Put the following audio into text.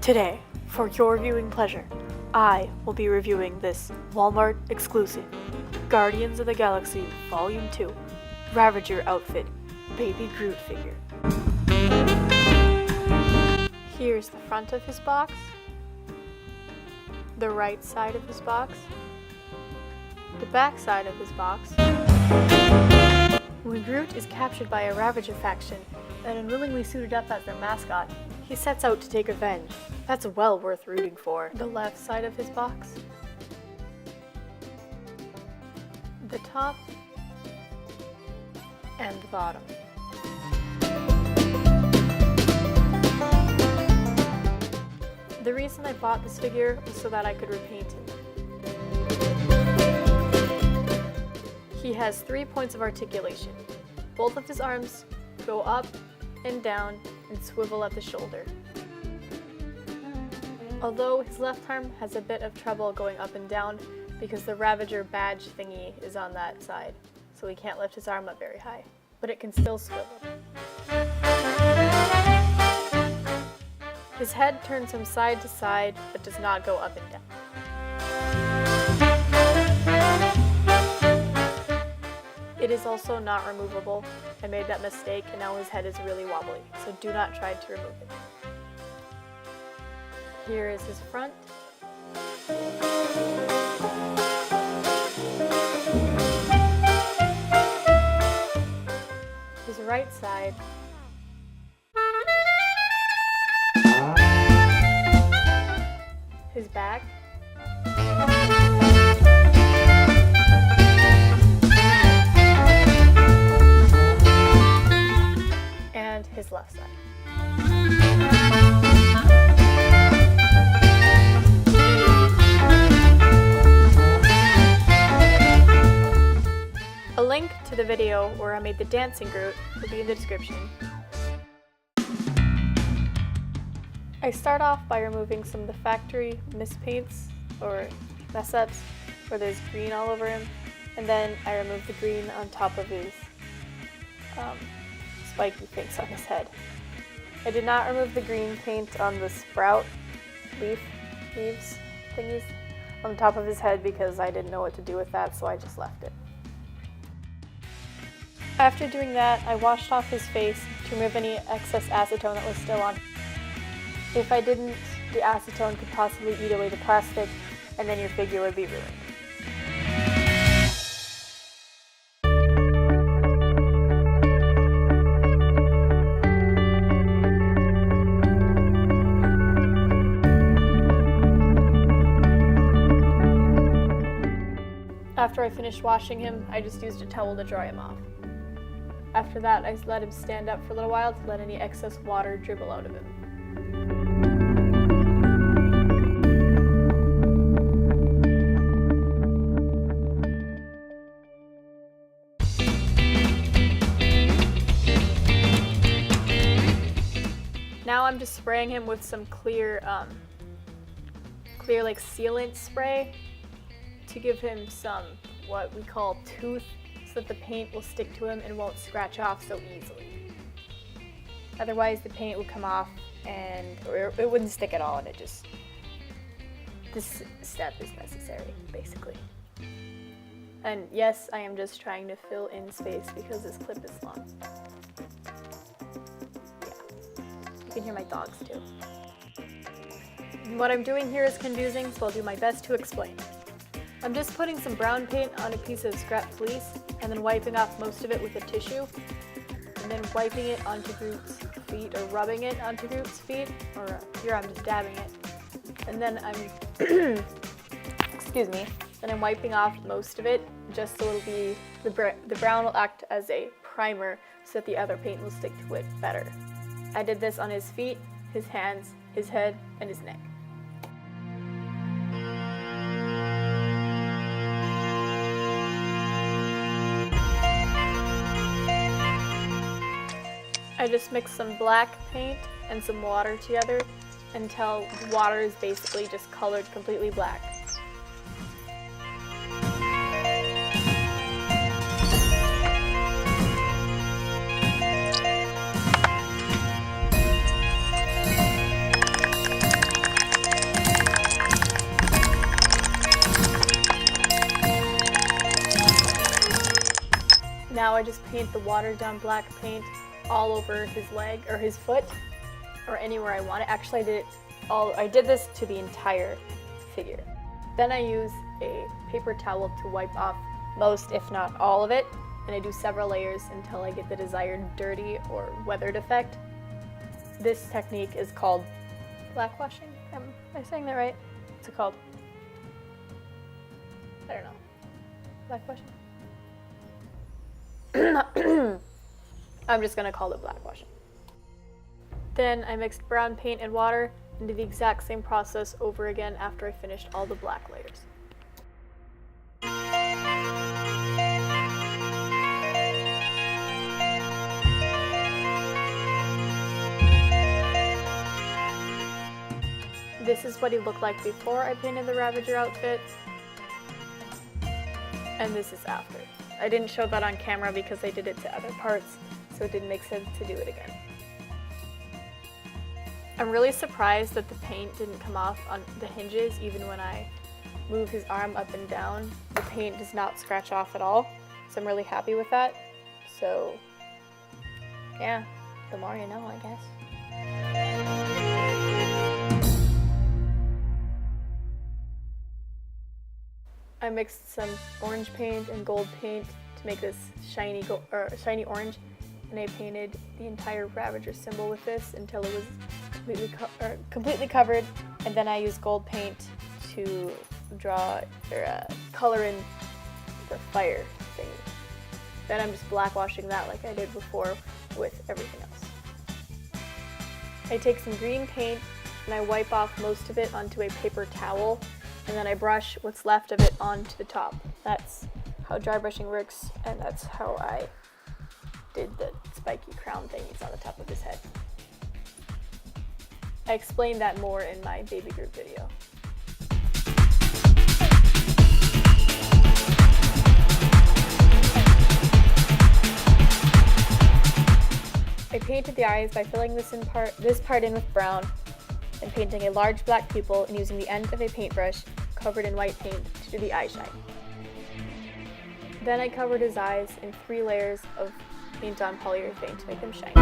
Today, for your viewing pleasure, I will be reviewing this Walmart exclusive Guardians of the Galaxy Volume 2 Ravager outfit Baby Groot figure. Here's the front of his box, the right side of his box, the back side of his box. When Groot is captured by a Ravager faction and unwillingly suited up as their mascot, he sets out to take revenge. That's well worth rooting for. The left side of his box, the top, and the bottom. The reason I bought this figure was so that I could repaint him. He has 3 points of articulation. Both of his arms go up and down and swivel at the shoulder. Although his left arm has a bit of trouble going up and down because the Ravager badge thingy is on that side, so he can't lift his arm up very high, but it can still swivel. His head turns from side to side, but does not go up and down. It is also not removable. I made that mistake and now his head is really wobbly, so do not try to remove it. Here is his front. His right side. His back. And his left side. A link to the video where I made the dancing Groot will be in the description. I start off by removing some of the factory mispaints or mess-ups where there's green all over him, and then I remove the green on top of his spiky things on his head. I did not remove the green paint on the sprout leaves thingies on top of his head because I didn't know what to do with that, so I just left it. After doing that, I washed off his face to remove any excess acetone that was still on. If I didn't, the acetone could possibly eat away the plastic, and then your figure would be ruined. After I finished washing him, I just used a towel to dry him off. After that, I let him stand up for a little while to let any excess water dribble out of him. Now I'm just spraying him with some clear like sealant spray to give him some what we call tooth, so that the paint will stick to him and won't scratch off so easily. Otherwise the paint would come off or it wouldn't stick at all, and this step is necessary, basically. And yes, I am just trying to fill in space because this clip is long. Yeah, you can hear my dogs too. What I'm doing here is confusing, so I'll do my best to explain. I'm just putting some brown paint on a piece of scrap fleece and then wiping off most of it with a tissue, and then wiping it onto Groot's feet or rubbing it onto Groot's feet, or here I'm just dabbing it. And then I'm, then I'm wiping off most of it just so it'll be, the brown will act as a primer so that the other paint will stick to it better. I did this on his feet, his hands, his head, and his neck. I just mixed some black paint and some water together until the water is basically just colored completely black. I just paint the watered down black paint all over his leg or his foot or anywhere I want it. Actually, I did this to the entire figure. Then I use a paper towel to wipe off most, if not all of it, and I do several layers until I get the desired dirty or weathered effect. This technique is called black washing. Am I saying that right? What's it called? I don't know. Black washing? I'm just gonna call it black washing. Then I mixed brown paint and water and did the exact same process over again after I finished all the black layers. This is what he looked like before I painted the Ravager outfit, and this is after. I didn't show that on camera because I did it to other parts, so it didn't make sense to do it again. I'm really surprised that the paint didn't come off on the hinges even when I move his arm up and down. The paint does not scratch off at all, so I'm really happy with that. So, yeah, the more you know, I guess. I mixed some orange paint and gold paint to make this shiny orange, and I painted the entire Ravager symbol with this until it was completely covered, and then I used gold paint to draw or color in the fire thing. Then I'm just black washing that like I did before with everything else. I take some green paint and I wipe off most of it onto a paper towel, and then I brush what's left of it onto the top. That's how dry brushing works, and that's how I did the spiky crown thingies on the top of his head. I explained that more in my baby Groot video. I painted the eyes by filling this part in with brown and painting a large black pupil and using the end of a paintbrush covered in white paint to do the eye shine. Then I covered his eyes in 3 layers of paint on polyurethane to make them shiny.